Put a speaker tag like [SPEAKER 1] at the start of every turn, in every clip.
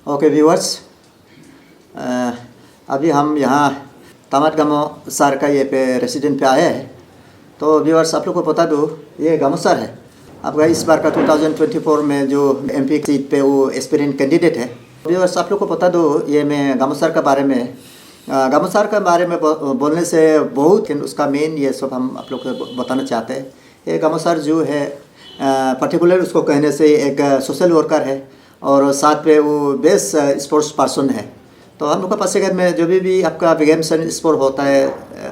[SPEAKER 1] Okay viewers, अभी हम यहाँ तमात गामो सर का ये पे रेसिडेंट पे आए हैं। तो व्यूअर्स, आप लोग को बता दूँ, ये गामो सर है आपका इस बार का 2024 में जो एमपी सीट पे वो एस्पिरेंट कैंडिडेट है। व्यूअर्स, आप लोग को बता दूँ, ये मैं गामो सर के बारे में बोलने से बहुत उसका मेन ये सब हम आप लोग को बताना चाहते हैं। ये गामो सर जो है पर्टिकुलर उसको कहने से एक सोशल वर्कर है और साथ में वो बेस्ट स्पोर्ट्स पर्सन है। तो हम लोग का पासीघाट में जो भी आपका गेम्स एंड स्पोर्ट होता है,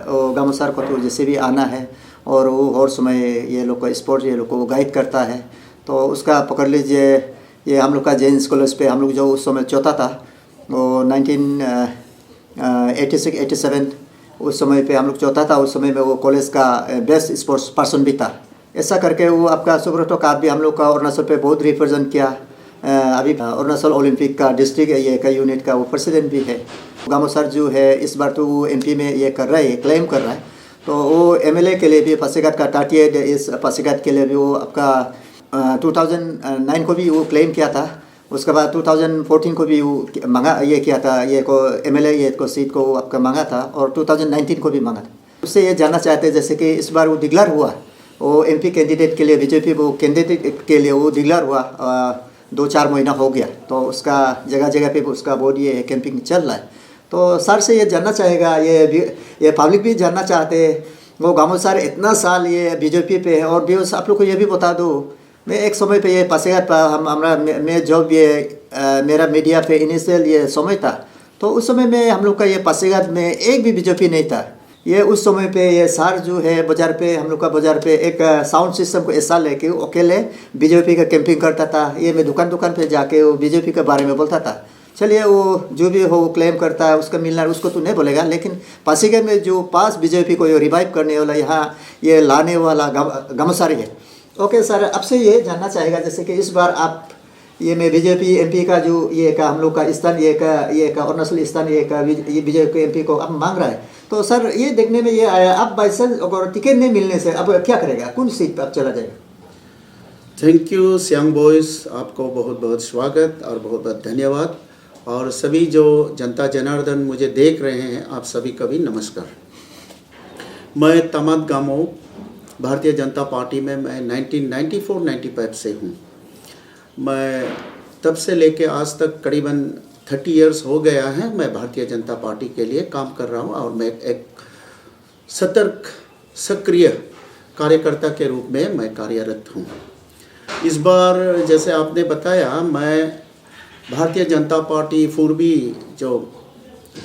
[SPEAKER 1] वो गामो सर को तो जैसे भी आना है और वो हर समय ये लोग को स्पोर्ट ये लोग को गाइड करता है। तो उसका पकड़ लीजिए, ये हम लोग का जैन कॉलेज पे हम लोग जो उस समय चौथा था, वो 1986-87 उस समय पे हम लोग चौथा था। उस समय में वो कॉलेज का बेस्ट स्पोर्ट्स पर्सन भी था। ऐसा करके वो आपका सुब्रतो का भी हम लोग का अरुणाचल पे बहुत रिप्रेजेंट किया। अभी अरुणाचल ओलंपिक का डिस्ट्रिक्ट ये का यूनिट का वो प्रेसिडेंट भी है। गामो सर जो है इस बार तो वो एमपी में ये कर रहा है, क्लेम कर रहा है। तो वो एमएलए के लिए भी पासीघाट का 38 इस पासीघाट के लिए भी वो आपका 2009 को भी वो क्लेम किया था। उसके बाद 2014 को भी वो मांगा ये किया था, ये को एमएलए ये को सीट को आपका मांगा था और 2019 को भी मांगा था। उससे ये जानना चाहते हैं जैसे कि इस बार वो डिक्लेयर हुआ, वो एमपी कैंडिडेट के लिए बीजेपी वो कैंडिडेट के लिए वो डिक्लेयर हुआ 2-4 महीना हो गया। तो उसका जगह जगह पे उसका बोर्ड ये कैंपिंग चल रहा है। तो सर से ये जानना चाहेगा, ये पब्लिक भी जानना चाहते हैं, वो गामो सर इतना साल ये बीजेपी पे है। और भी आप लोग को ये भी बता दूँ, मैं एक समय पे ये पासीघाट पर मैं जब ये मेरा मीडिया पे इनिशियल ये समय था, तो उस समय में हम लोग का ये पासीघाट में एक भी बीजेपी नहीं था। ये उस समय पे ये सर जो है बाज़ार पे हम लोग का बाज़ार पे एक साउंड सिस्टम को ऐसा लेके वो अकेले बीजेपी का कैंपिंग करता था। ये मैं दुकान पे जाके वो बीजेपी के बारे में बोलता था। चलिए, वो जो भी हो वो क्लेम करता है, उसका मिलना उसको तो नहीं बोलेगा, लेकिन पासीघाट में जो पास बीजेपी को रिवाइव करने वाला यहाँ ये लाने वाला गामो सर है। ओके सर, आपसे ये जानना चाहेगा जैसे कि इस बार आप ये में बीजेपी एमपी का जो ये का हम लोग का स्थान ये का अरुणाचल स्थान ये बीजेपी एमपी को अब मांग रहा है। तो सर ये देखने में ये आया, अब बाई चांस अगर टिकट नहीं मिलने से अब क्या करेगा, कौन सीट पर आप चला जाएगा?
[SPEAKER 2] थैंक यू सियांग बॉयज़, आपको बहुत बहुत स्वागत और बहुत बहुत धन्यवाद। और सभी जो जनता जनार्दन मुझे देख रहे हैं, आप सभी का भी नमस्कार। मैं तमात गामो भारतीय जनता पार्टी में मैं 1994-95 से हूँ। मैं तब से लेके आज तक करीबन 30 इयर्स हो गया है मैं भारतीय जनता पार्टी के लिए काम कर रहा हूँ और मैं एक सतर्क सक्रिय कार्यकर्ता के रूप में मैं कार्यरत हूँ। इस बार जैसे आपने बताया, मैं भारतीय जनता पार्टी पूर्वी जो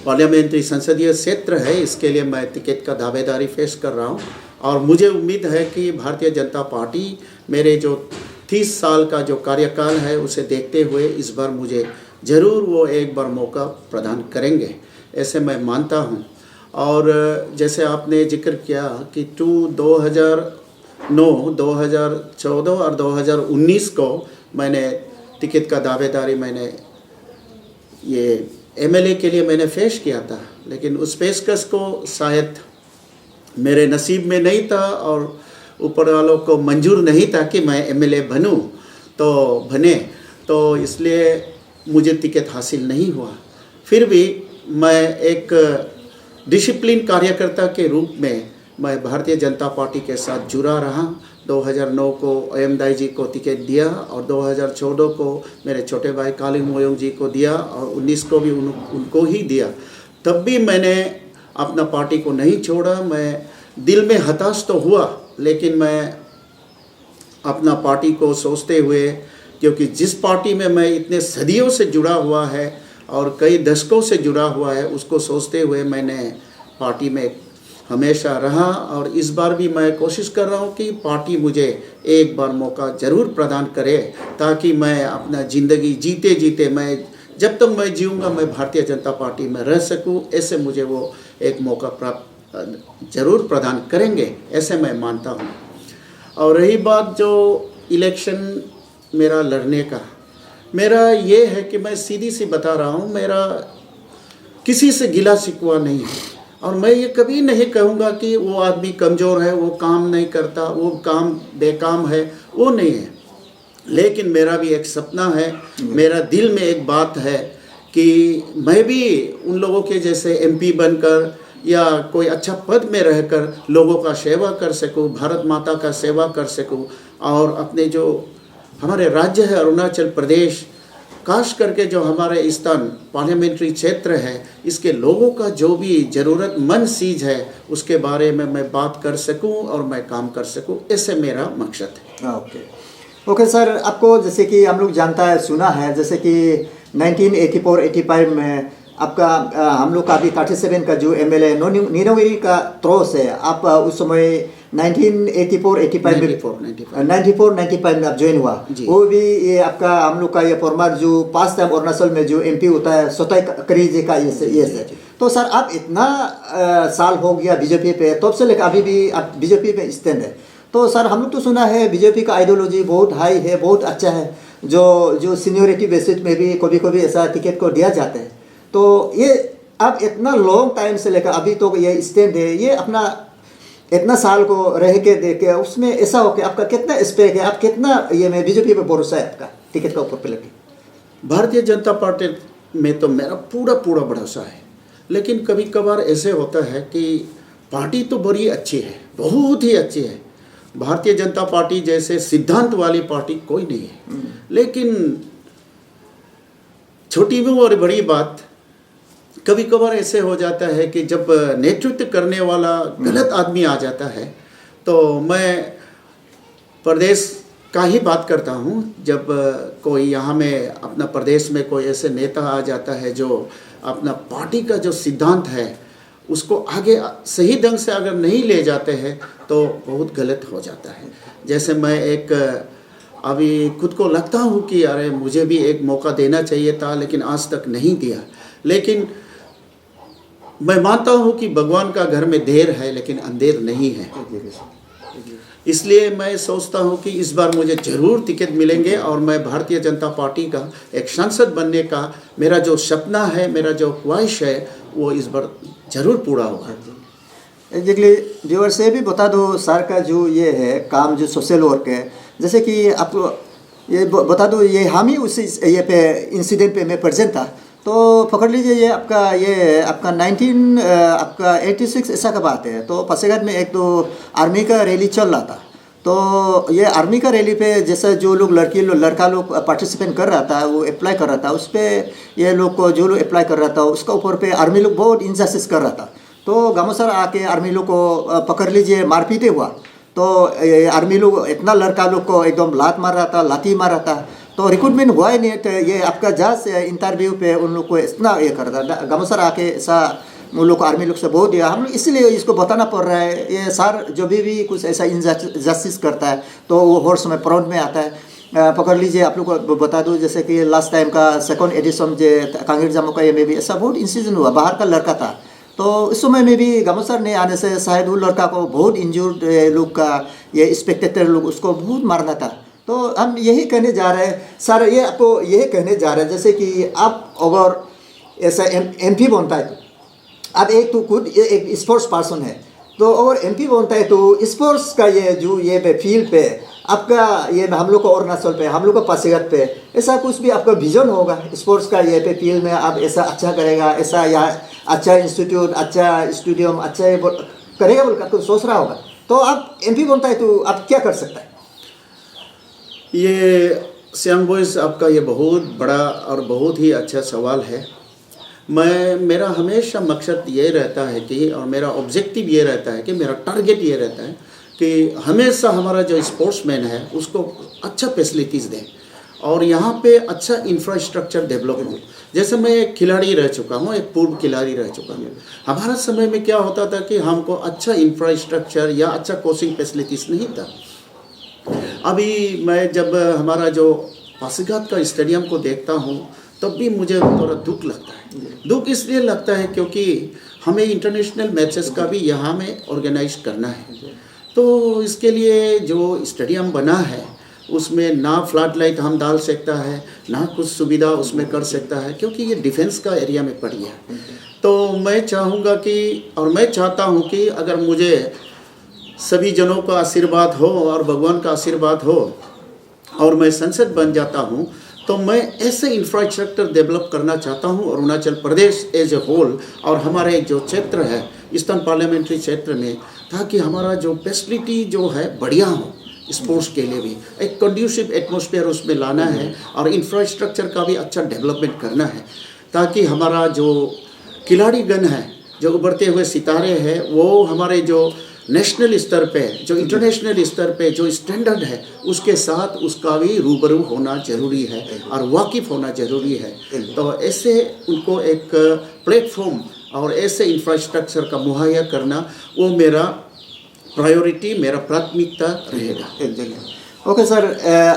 [SPEAKER 2] पार्लियामेंट्री संसदीय क्षेत्र है, इसके लिए मैं टिकट का दावेदारी पेश कर रहा हूँ। और मुझे उम्मीद है कि भारतीय जनता पार्टी मेरे जो 30 साल का जो कार्यकाल है उसे देखते हुए इस बार मुझे ज़रूर वो एक बार मौका प्रदान करेंगे, ऐसे मैं मानता हूँ। और जैसे आपने जिक्र किया कि 2009, 2014 और 2019 को मैंने टिकट का दावेदारी मैंने ये एमएलए के लिए मैंने पेश किया था, लेकिन उस पेशकश को शायद मेरे नसीब में नहीं था और ऊपर वालों को मंजूर नहीं था कि मैं एमएलए बनूं, तो इसलिए मुझे टिकट हासिल नहीं हुआ। फिर भी मैं एक डिसिप्लिन कार्यकर्ता के रूप में मैं भारतीय जनता पार्टी के साथ जुड़ा रहा। 2009 को ओयम दाई जी को टिकट दिया और 2014 को मेरे छोटे भाई कालिंग मोयोंग जी को दिया और 19 को भी उनको ही दिया। तब भी मैंने अपना पार्टी को नहीं छोड़ा। मैं दिल में हताश तो हुआ, लेकिन मैं अपना पार्टी को सोचते हुए, क्योंकि जिस पार्टी में मैं इतने सदियों से जुड़ा हुआ है और कई दशकों से जुड़ा हुआ है, उसको सोचते हुए मैंने पार्टी में हमेशा रहा। और इस बार भी मैं कोशिश कर रहा हूँ कि पार्टी मुझे एक बार मौका ज़रूर प्रदान करे, ताकि मैं अपना ज़िंदगी जीते जीते मैं जब तक मैं जीऊँगा मैं भारतीय जनता पार्टी में रह सकूँ। ऐसे मुझे वो एक मौका प्राप्त ज़रूर प्रदान करेंगे, ऐसे मैं मानता हूँ। और रही बात जो इलेक्शन मेरा लड़ने का, मेरा ये है कि मैं सीधी सी बता रहा हूँ, मेरा किसी से गिला शिकवा नहीं है और मैं ये कभी नहीं कहूँगा कि वो आदमी कमज़ोर है, वो काम नहीं करता, वो काम बेकाम है, वो नहीं है। लेकिन मेरा भी एक सपना है, मेरा दिल में एक बात है कि मैं भी उन लोगों के जैसे एमपी बनकर या कोई अच्छा पद में रहकर लोगों का सेवा कर सकूं, भारत माता का सेवा कर सकूं और अपने जो हमारे राज्य है अरुणाचल प्रदेश, खास करके जो हमारे स्थान पार्लियामेंट्री क्षेत्र है, इसके लोगों का जो भी ज़रूरतमंद चीज़ है उसके बारे में मैं बात कर सकूं और मैं काम कर सकूं, ऐसे मेरा मकसद है।
[SPEAKER 1] ओके सर, आपको जैसे कि हम लोग जानता है, सुना है जैसे कि 1984-85 में आपका हम लोग का अभी 37 का जो एमएलए नीनोगिरी का थ्रो से आप उस समय 1984-85 में 94-95 में आप ज्वाइन हुआ, वो भी ये आपका हम लोग का ये फॉर्मर जो 5 टाइम अरुणाचल में जो एमपी होता है सोताई करीजे का ये से। तो सर आप इतना साल हो गया बीजेपी पे, तब से लेकर अभी भी आप बीजेपी पे स्टैंड है। तो सर हम लोग तो सुना है बीजेपी का आइडियोलॉजी बहुत हाई है, बहुत अच्छा है, जो सीनियोरिटी बेसिस में भी कभी कभी ऐसा टिकट को दिया जाता है। तो ये आप इतना लॉन्ग टाइम से लेकर अभी तो ये स्टैंड है, ये अपना इतना साल को रह के देख के उसमें ऐसा हो कि आपका कितना स्पेक है, आप कितना ये में बीजेपी पे भरोसा है आपका टिकट का ऊपर पे लगे?
[SPEAKER 2] भारतीय जनता पार्टी में तो मेरा पूरा भरोसा है, लेकिन कभी कभार ऐसे होता है कि पार्टी तो बड़ी अच्छी है, बहुत ही अच्छी है। भारतीय जनता पार्टी जैसे सिद्धांत वाली पार्टी कोई नहीं है, लेकिन छोटी भी और बड़ी बात कभी कभार ऐसे हो जाता है कि जब नेतृत्व करने वाला गलत आदमी आ जाता है, तो मैं प्रदेश का ही बात करता हूँ। जब कोई यहाँ में अपना प्रदेश में कोई ऐसे नेता आ जाता है जो अपना पार्टी का जो सिद्धांत है उसको आगे सही ढंग से अगर नहीं ले जाते हैं तो बहुत गलत हो जाता है। जैसे मैं एक अभी खुद को लगता हूँ कि अरे मुझे भी एक मौका देना चाहिए था, लेकिन आज तक नहीं दिया। लेकिन मैं मानता हूँ कि भगवान का घर में देर है लेकिन अंधेर नहीं है, इसलिए मैं सोचता हूँ कि इस बार मुझे ज़रूर टिकट मिलेंगे और मैं भारतीय जनता पार्टी का एक सांसद बनने का मेरा जो सपना है, मेरा जो ख्वाहिश है, वो इस बार ज़रूर पूरा होगा।
[SPEAKER 1] एग्जैक्टली व्यूअर से भी बता दो सर का जो ये है काम जो सोशल वर्क है, जैसे कि आपको ये बता दो, ये हम ही उस ये पे इंसिडेंट पे मैं प्रेजेंट था। तो पकड़ लीजिए ये आपका 1986 ऐसा का बात है। तो पासीघाट में एक तो आर्मी का रैली चल रहा था। तो ये आर्मी का रैली पे जैसा जो लोग लड़का लोग पार्टिसिपेट कर रहा था, वो अप्लाई कर रहा था, उस पर ये लोग को जो लोग अप्लाई कर रहा था उसका ऊपर पे आर्मी लोग बहुत इंजस्टिस कर रहा था। तो गामोसर आके आर्मी लोग को पकड़ लीजिए मारपीट हुआ। तो आर्मी लोग इतना लड़का लोग को एकदम लात मार रहा था, लाठी मार रहा था। तो रिक्रूटमेंट हुआ ही नहीं। तो ये आपका जस्ट इंटरव्यू पे उन लोग को इतना ये कर रहा था, गामोसर आके ऐसा उन लोग को आर्मी लोग से बोल दिया। हम लोग इसलिए इसको बताना पड़ रहा है, ये सर जो भी कुछ ऐसा इंजस्टिस करता है तो वो हर समय फ्रंट में आता है। पकड़ लीजिए आप लोग को बता दूं, जैसे कि लास्ट टाइम का 2nd एडिशन जो कांगेर जामो का ये में भी ऐसा बहुत इंसिडेंट हुआ। बाहर का लड़का था, तो इस समय में भी गामोसर नहीं आने से शायद वो लड़का को बहुत इंजर्ड लोग का ये स्पेक्टेटर लोग उसको बहुत मारना था। तो हम यही कहने जा रहे हैं सर, ये आपको यही कहने जा रहे हैं जैसे कि आप अगर ऐसा MP बनता है तो आप एक तो खुद एक स्पोर्ट्स पर्सन है, तो अगर MP बनता है तो स्पोर्ट्स का ये जो ये पे फील्ड पे आपका ये हम लोग को अरुणाचल पे, हम लोग को पासीघाट पे ऐसा कुछ भी आपका विजन होगा स्पोर्ट्स का ये पे फील्ड में आप ऐसा अच्छा करेगा, ऐसा यहाँ अच्छा इंस्टीट्यूट, अच्छा स्टेडियम, अच्छा ये करेगा बोल कर सोच रहा होगा। तो आप MP बनता है तो आप क्या कर सकता है?
[SPEAKER 2] ये श्याम बॉयस, आपका ये बहुत बड़ा और बहुत ही अच्छा सवाल है। मेरा हमेशा मकसद ये रहता है कि, और मेरा ऑब्जेक्टिव ये रहता है कि, मेरा टारगेट ये रहता है कि हमेशा हमारा जो स्पोर्ट्समैन है उसको अच्छा फैसिलिटीज़ दें और यहाँ पे अच्छा इंफ्रास्ट्रक्चर डेवलप हो। जैसे मैं एक खिलाड़ी रह चुका हूँ, एक पूर्व खिलाड़ी रह चुका हूँ। हमारा समय में क्या होता था कि हमको अच्छा इंफ्रास्ट्रक्चर या अच्छा कोचिंग फैसिलिटीज़ नहीं था। अभी मैं जब हमारा जो पासीघाट का स्टेडियम को देखता हूँ तब भी मुझे थोड़ा दुख लगता है। दुख इसलिए लगता है क्योंकि हमें इंटरनेशनल मैचेस का भी यहाँ में ऑर्गेनाइज करना है। तो इसके लिए जो स्टेडियम बना है उसमें ना फ्लड लाइट हम डाल सकता है, ना कुछ सुविधा उसमें कर सकता है, क्योंकि ये डिफेंस का एरिया में पड़ी है। तो मैं चाहूँगा कि, और मैं चाहता हूँ कि अगर मुझे सभी जनों का आशीर्वाद हो और भगवान का आशीर्वाद हो और मैं संसद बन जाता हूँ तो मैं ऐसे इंफ्रास्ट्रक्चर डेवलप करना चाहता हूँ Arunachal Pradesh as a whole और हमारे जो क्षेत्र है ईस्टर्न पार्लियामेंट्री क्षेत्र में, ताकि हमारा जो फैसिलिटी जो है बढ़िया हो, स्पोर्ट्स के लिए भी एक कंड्यूसिव एटमॉस्फेयर उसमें लाना है और इंफ्रास्ट्रक्चर का भी अच्छा डेवलपमेंट करना है, ताकि हमारा जो खिलाड़ीगण है, जो उभरते हुए सितारे हैं, वो हमारे जो नेशनल स्तर पे, जो इंटरनेशनल स्तर पे जो स्टैंडर्ड है उसके साथ उसका भी रूबरू होना ज़रूरी है और वाकिफ़ होना ज़रूरी है। तो ऐसे उनको एक प्लेटफॉर्म और ऐसे इंफ्रास्ट्रक्चर का मुहैया करना वो मेरा प्रायोरिटी, मेरा प्राथमिकता रहेगा।
[SPEAKER 1] ओके सर,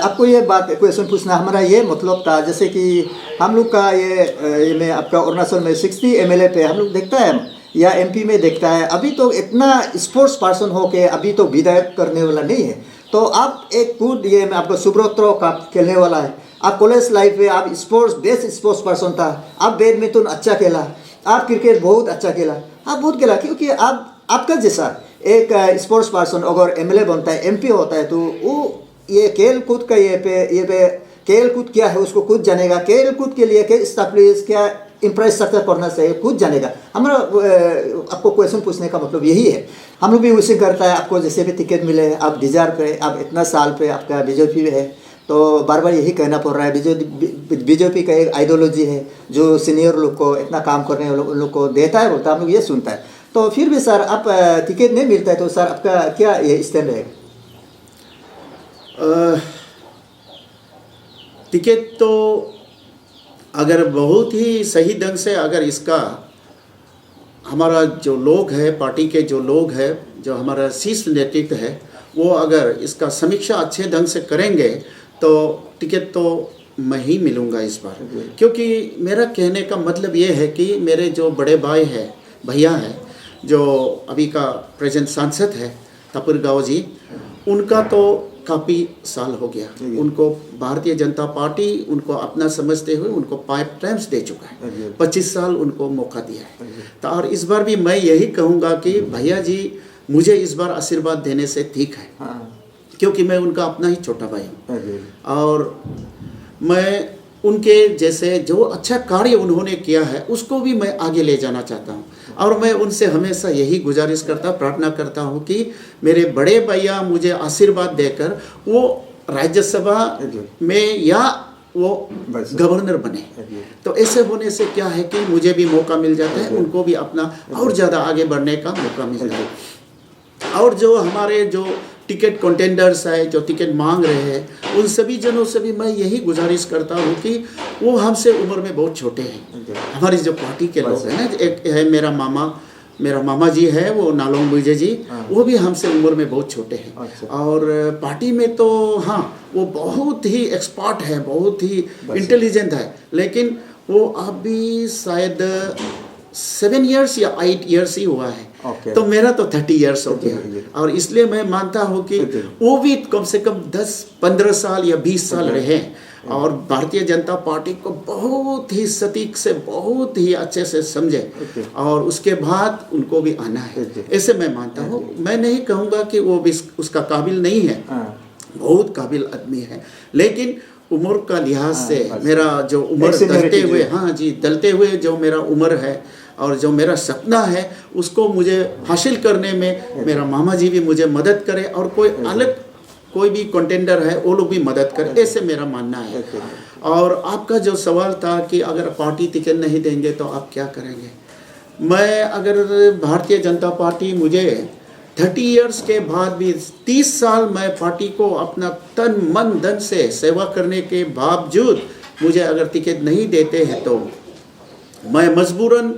[SPEAKER 1] आपको ये बात क्वेश्चन पूछना हमारा ये मतलब था, जैसे कि हम लोग का ये में आपका अरुणाचल में 60 MLA पे हम लोग देखता है या MP में देखता है, अभी तो इतना स्पोर्ट्स पर्सन हो के अभी तो विधायक करने वाला नहीं है। तो आप एक कूद ये में आपको सुब्रतो का खेलने वाला है, आप कॉलेज लाइफ में आप स्पोर्ट्स बेस्ट स्पोर्ट्स पर्सन था, आप बैडमिंटन अच्छा खेला, आप क्रिकेट बहुत अच्छा खेला, आप बहुत खेला, क्योंकि आप आपका जैसा एक स्पोर्ट्स पर्सन अगर MLA बनता है, MP होता है, तो वो ये खेल कूद का ये पे खेल कूद क्या है उसको खुद जानेगा, खेल कूद के लिए क्या स्टैब्लिश क्या इंफ्रास्ट्रक्चर करना चाहिए खुद जानेगा। हमारा आपको क्वेश्चन पूछने का मतलब यही है, हम लोग भी उसे करता है। आपको जैसे भी टिकट मिले, आप डिजायर पे, आप इतना साल पे आपका BJP में है, तो बार बार यही कहना पड़ रहा है, BJP का एक आइडियोलॉजी है जो सीनियर लोग को इतना काम करने वाले उन लोग को देता है, बोलता है, हम लोग ये सुनता है। तो फिर भी सर आप टिकट नहीं मिलता है, तो सर आपका क्या ये स्टैंड रहेगा?
[SPEAKER 2] टिकट तो अगर बहुत ही सही ढंग से अगर इसका हमारा जो लोग है, पार्टी के जो लोग हैं, जो हमारा शीर्ष नेतृत्व है, वो अगर इसका समीक्षा अच्छे ढंग से करेंगे तो टिकट तो मैं ही मिलूँगा इस बार। क्योंकि मेरा कहने का मतलब ये है कि मेरे जो बड़े भाई हैं, भैया हैं, जो अभी का प्रेजेंट सांसद है तपुर गाँव जी, उनका तो काफ़ी साल हो गया, उनको भारतीय जनता पार्टी उनको अपना समझते हुए उनको 5 टाइम्स दे चुका है, 25 साल उनको मौका दिया है। तो और इस बार भी मैं यही कहूँगा कि भैया जी मुझे इस बार आशीर्वाद देने से ठीक है, क्योंकि मैं उनका अपना ही छोटा भाई हूँ और मैं उनके जैसे जो अच्छा कार्य उन्होंने किया है उसको भी मैं आगे ले जाना चाहता हूँ। और मैं उनसे हमेशा यही गुजारिश करता, प्रार्थना करता हूँ कि मेरे बड़े भैया मुझे आशीर्वाद देकर वो राज्यसभा में या वो गवर्नर बने। तो ऐसे होने से क्या है कि मुझे भी मौका मिल जाता है, उनको भी अपना और ज़्यादा आगे बढ़ने का मौका मिल जाता है। और जो हमारे जो टिकट कंटेंडर्स है, जो टिकट मांग रहे हैं, उन सभी जनों से भी मैं यही गुजारिश करता हूँ कि वो हमसे उम्र में बहुत छोटे हैं। हमारी जो पार्टी के लोग हैं ना, एक है मेरा मामा जी है, वो नालोंग विजय जी, वो भी हमसे उम्र में बहुत छोटे हैं। और पार्टी में तो हाँ वो बहुत ही एक्सपर्ट है, बहुत ही इंटेलिजेंट है, लेकिन वो अभी शायद 7 इयर्स या 8 इयर्स ही हुआ है। तो मेरा तो 30 इयर्स हो गया और इसलिए मैं मानता हूँ कि वो भी कम से कम 10-15 साल या 20 साल रहे और भारतीय जनता पार्टी को बहुत ही सटीक से, बहुत ही अच्छे से समझे और उसके बाद उनको भी आना है, ऐसे मैं मानता हूँ। मैं नहीं कहूँगा कि वो भी उसका काबिल नहीं है, बहुत काबिल आदमी है, लेकिन उम्र का लिहाज से मेरा जो उम्र दलते हुए, हाँ जी, दलते हुए जो मेरा उम्र है और जो मेरा सपना है उसको मुझे हासिल करने में मेरा मामा जी भी मुझे मदद करे और कोई अलग कोई भी कंटेंडर है वो लोग भी मदद करे, ऐसे मेरा मानना है। और आपका जो सवाल था कि अगर पार्टी टिकट नहीं देंगे तो आप क्या करेंगे, मैं अगर भारतीय जनता पार्टी मुझे 30 इयर्स के बाद भी 30 साल मैं पार्टी को अपना तन मन धन से सेवा करने के बावजूद मुझे अगर टिकट नहीं देते हैं तो मैं मजबूरन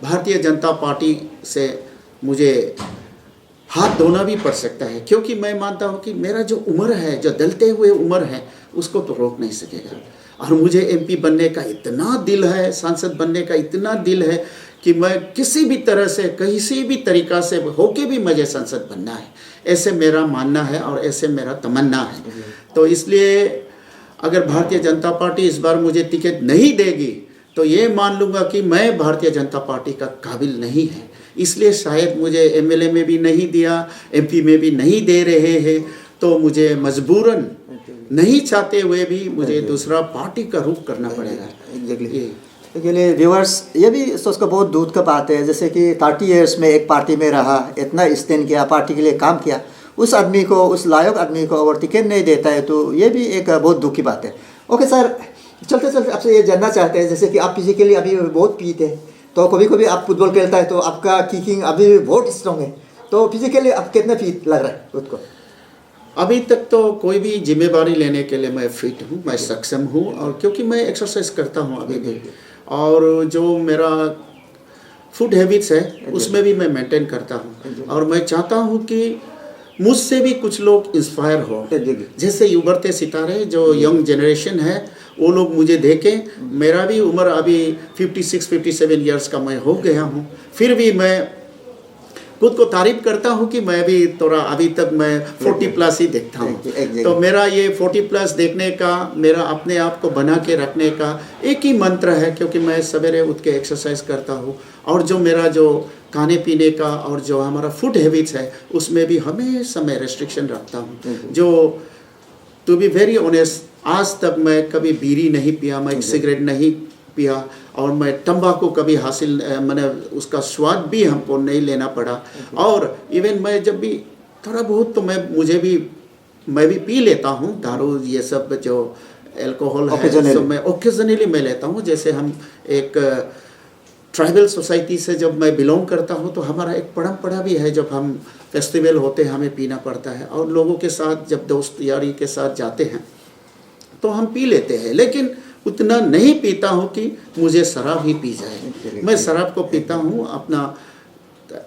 [SPEAKER 2] भारतीय जनता पार्टी से मुझे हाथ धोना भी पड़ सकता है, क्योंकि मैं मानता हूँ कि मेरा जो उम्र है, जो दलते हुए उम्र है, उसको तो रोक नहीं सकेगा। और मुझे MP बनने का इतना दिल है, सांसद बनने का इतना दिल है कि मैं किसी भी तरह से, किसी भी तरीक़ा से होके भी मुझे सांसद बनना है, ऐसे मेरा मानना है और ऐसे मेरा तमन्ना है। तो इसलिए अगर भारतीय जनता पार्टी इस बार मुझे टिकट नहीं देगी तो ये मान लूँगा कि मैं भारतीय जनता पार्टी का काबिल नहीं है, इसलिए शायद मुझे MLA में भी नहीं दिया, MP में भी नहीं दे रहे हैं, तो मुझे मजबूरन नहीं चाहते हुए भी मुझे दूसरा पार्टी का रुख करना पड़ेगा।
[SPEAKER 1] एग्जैक्टली। के लिए व्यूअर्स, ये भी सोच कर बहुत दूध का बात है, जैसे कि 30 इयर्स में एक पार्टी में रहा, इतना स्टैंड किया, पार्टी के लिए काम किया, उस आदमी को, उस लायक आदमी को अगर टिकट नहीं देता है तो ये भी एक बहुत दुख की बात है। ओके सर, चलते चलते आपसे ये जानना चाहते हैं, जैसे कि आप फिजिकली अभी बहुत फिट है, तो कभी कभी आप फुटबॉल खेलता है तो आपका किकिंग अभी भी बहुत स्ट्रॉन्ग है, तो फिजिकली आप कितना फिट लग रहा है खुद को?
[SPEAKER 2] अभी तक तो कोई भी जिम्मेदारी लेने के लिए मैं फिट हूँ, मैं सक्षम हूँ, और क्योंकि मैं एक्सरसाइज करता हूँ अभी भी, और जो मेरा फूड हैबिट्स है उसमें भी मैं मेंटेन करता हूँ, और मैं चाहता हूँ कि मुझसे भी कुछ लोग इंस्पायर हो, जैसे उभरते सितारे जो यंग जनरेशन है वो लोग मुझे देखें। मेरा भी उम्र अभी 56-57 इयर्स का मैं हो गया हूँ, फिर भी मैं खुद को तारीफ करता हूँ कि मैं भी थोड़ा अभी तक मैं 40 प्लस ही देखता हूँ। तो मेरा ये 40 प्लस देखने का, मेरा अपने आप को बना के रखने का एक ही मंत्र है, क्योंकि मैं सवेरे उठ के एक्सरसाइज करता हूँ, और जो मेरा जो खाने पीने का और जो हमारा फूड हैबिट्स है उसमें भी हमेशा मैं रेस्ट्रिक्शन रखता हूँ। जो टू बी वेरी ऑनेस्ट, आज तक मैं कभी बीड़ी नहीं पिया, मैं सिगरेट नहीं पिया, और मैं तंबाकू कभी हासिल मैंने उसका स्वाद भी हमको नहीं लेना पड़ा। और इवन मैं जब भी थोड़ा बहुत तो मैं भी पी लेता हूँ दारू, ये सब जो अल्कोहल है, तो मैं ओकेजनली मैं लेता हूँ। जैसे हम एक ट्राइबल सोसाइटी से जब मैं बिलोंग करता हूँ तो हमारा एक परंपरा भी है, जब हम फेस्टिवल होते हैं हमें पीना पड़ता है, और लोगों के साथ जब दोस्त यारी के साथ जाते हैं तो हम पी लेते हैं, लेकिन उतना नहीं पीता हूँ कि मुझे शराब ही पी जाए। मैं शराब को पीता हूँ अपना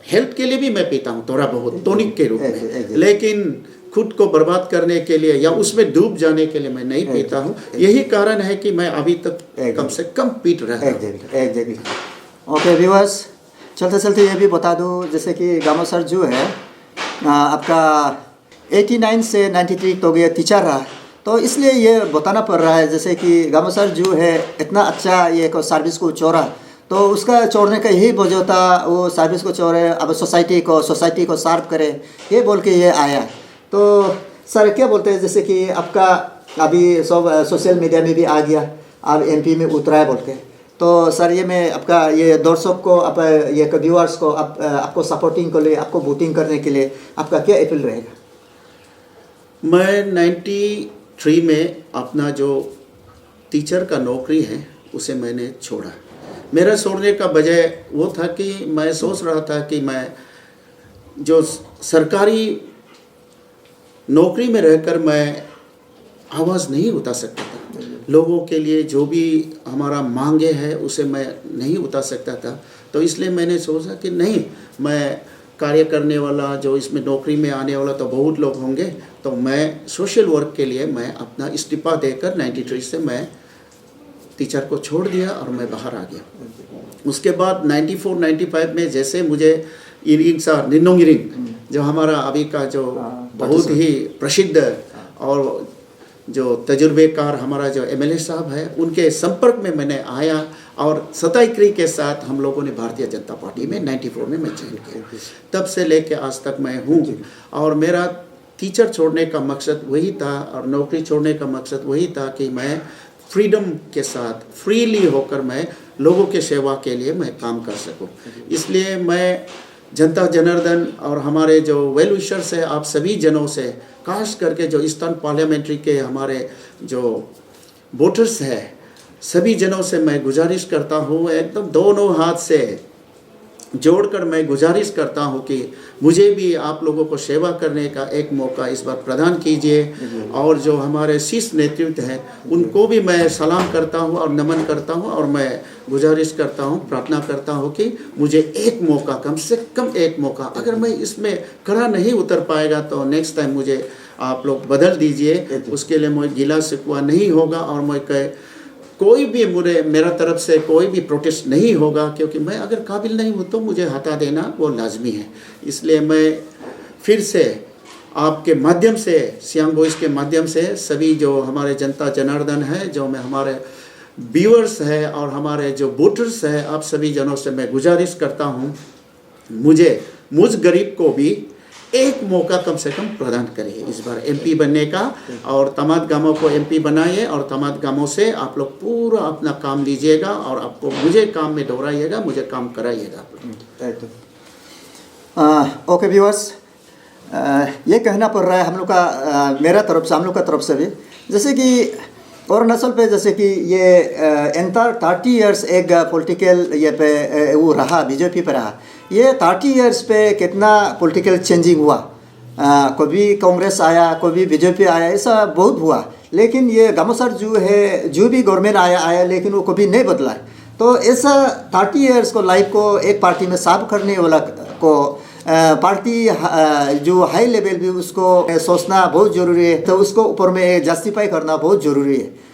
[SPEAKER 2] हेल्थ के लिए भी मैं पीता हूँ थोड़ा बहुत टॉनिक के रूप में, लेकिन खुद को बर्बाद करने के लिए या उसमें डूब जाने के लिए मैं नहीं पीता हूँ। यही कारण है कि मैं अभी तक कम से कम पीट रहा हूँ।
[SPEAKER 1] ओके व्यूअर्स, चलते चलते ये भी बता दूँ, जैसे कि गामो सर जो है आपका 89 से 93 तो ये टीचर रहा, तो इसलिए ये बताना पड़ रहा है, जैसे कि गामो सर जो है इतना अच्छा ये को सर्विस को छोड़ा, तो उसका छोड़ने का यही वजह था, वो सर्विस को छोड़े, अब सोसाइटी को सर्व करे, ये बोल के ये आया। तो सर क्या बोलते हैं, जैसे कि आपका अभी सब सोशल मीडिया में भी आ गया, आप एमपी में उतरा है बोल के, तो सर ये मैं आपका ये दर्शक को, आप ये व्यूअर्स को, आपको सपोर्टिंग के लिए, आपको वोटिंग करने के लिए आपका क्या अपील रहेगा?
[SPEAKER 2] मैं 93 में अपना जो टीचर का नौकरी है उसे मैंने छोड़ा। मेरा छोड़ने का वजह वो था कि मैं सोच रहा था कि मैं जो सरकारी नौकरी में रहकर मैं आवाज़ नहीं उठा सकता था, लोगों के लिए जो भी हमारा मांगे है उसे मैं नहीं उठा सकता था। तो इसलिए मैंने सोचा कि नहीं, मैं कार्य करने वाला, जो इसमें नौकरी में आने वाला तो बहुत लोग होंगे, तो मैं सोशल वर्क के लिए मैं अपना इस्तीफा देकर 93 से मैं टीचर को छोड़ दिया और मैं बाहर आ गया। उसके बाद 94-95 में जैसे मुझे इरिंग सर, निन्नोंग इरिंग, जो हमारा अभी का जो बहुत ही प्रसिद्ध और जो तजुर्बेकार हमारा जो एमएलए साहब है, उनके संपर्क में मैंने आया, और 27 के साथ हम लोगों ने भारतीय जनता पार्टी में 94 में मैं ज्वाइन किया। तब से लेके आज तक मैं हूँ, और मेरा टीचर छोड़ने का मकसद वही था और नौकरी छोड़ने का मकसद वही था कि मैं फ्रीडम के साथ फ्रीली होकर मैं लोगों के सेवा के लिए मैं काम कर सकूं। इसलिए मैं जनता जनार्दन और हमारे जो वेल विशर्स है, आप सभी जनों से, खास करके जो ईस्टर्न पार्लियामेंट्री के हमारे जो वोटर्स हैं, सभी जनों से मैं गुजारिश करता हूँ, एकदम दोनों हाथ से जोड़कर मैं गुजारिश करता हूँ कि मुझे भी आप लोगों को सेवा करने का एक मौका इस बार प्रदान कीजिए। और जो हमारे शीर्ष नेतृत्व हैं उनको भी मैं सलाम करता हूँ और नमन करता हूँ, और मैं गुजारिश करता हूँ, प्रार्थना करता हूँ कि मुझे एक मौका, कम से कम एक मौका, अगर मैं इसमें खड़ा नहीं उतर पाएगा तो नेक्स्ट टाइम मुझे आप लोग बदल दीजिए। उसके लिए मैं गिला शिकवा नहीं होगा, और मैं कोई भी मेरा तरफ से कोई भी प्रोटेस्ट नहीं होगा, क्योंकि मैं अगर काबिल नहीं हूँ तो मुझे हटा देना वो लाजमी है। इसलिए मैं फिर से आपके माध्यम से, सियांग वॉइस के माध्यम से, सभी जो हमारे जनता जनार्दन है, जो मैं हमारे व्यूअर्स है और हमारे जो वोटर्स है, आप सभी जनों से मैं गुजारिश करता हूँ, मुझ गरीब को भी एक मौका कम से कम प्रदान करिए इस बार एमपी बनने का, और तमाम गांवों को एमपी बनाइए और तमाम गांवों से आप लोग पूरा अपना काम लीजिएगा और आपको मुझे काम में दोहराइएगा, मुझे काम कराइएगा।
[SPEAKER 1] ओके व्यूअर्स, ये कहना पड़ रहा है हम लोग का, मेरा तरफ से, हम लोग का तरफ से भी, जैसे कि अरुणाचल पे जैसे कि ये एंटायर 30 इयर्स एक पॉलिटिकल ये पे वो रहा, बीजेपी पे रहा। ये 30 इयर्स पे कितना पॉलिटिकल चेंजिंग हुआ, कभी कांग्रेस आया, कभी बीजेपी आया, ऐसा बहुत हुआ। लेकिन ये गामोसर जो है, जो भी गवर्नमेंट आया लेकिन वो कभी नहीं बदला है। तो ऐसा 30 इयर्स को लाइफ को एक पार्टी में साफ करने वाला को पार्टी जो हाई लेवल भी उसको सोचना बहुत ज़रूरी है, तो उसको ऊपर में जस्टिफाई करना बहुत ज़रूरी है।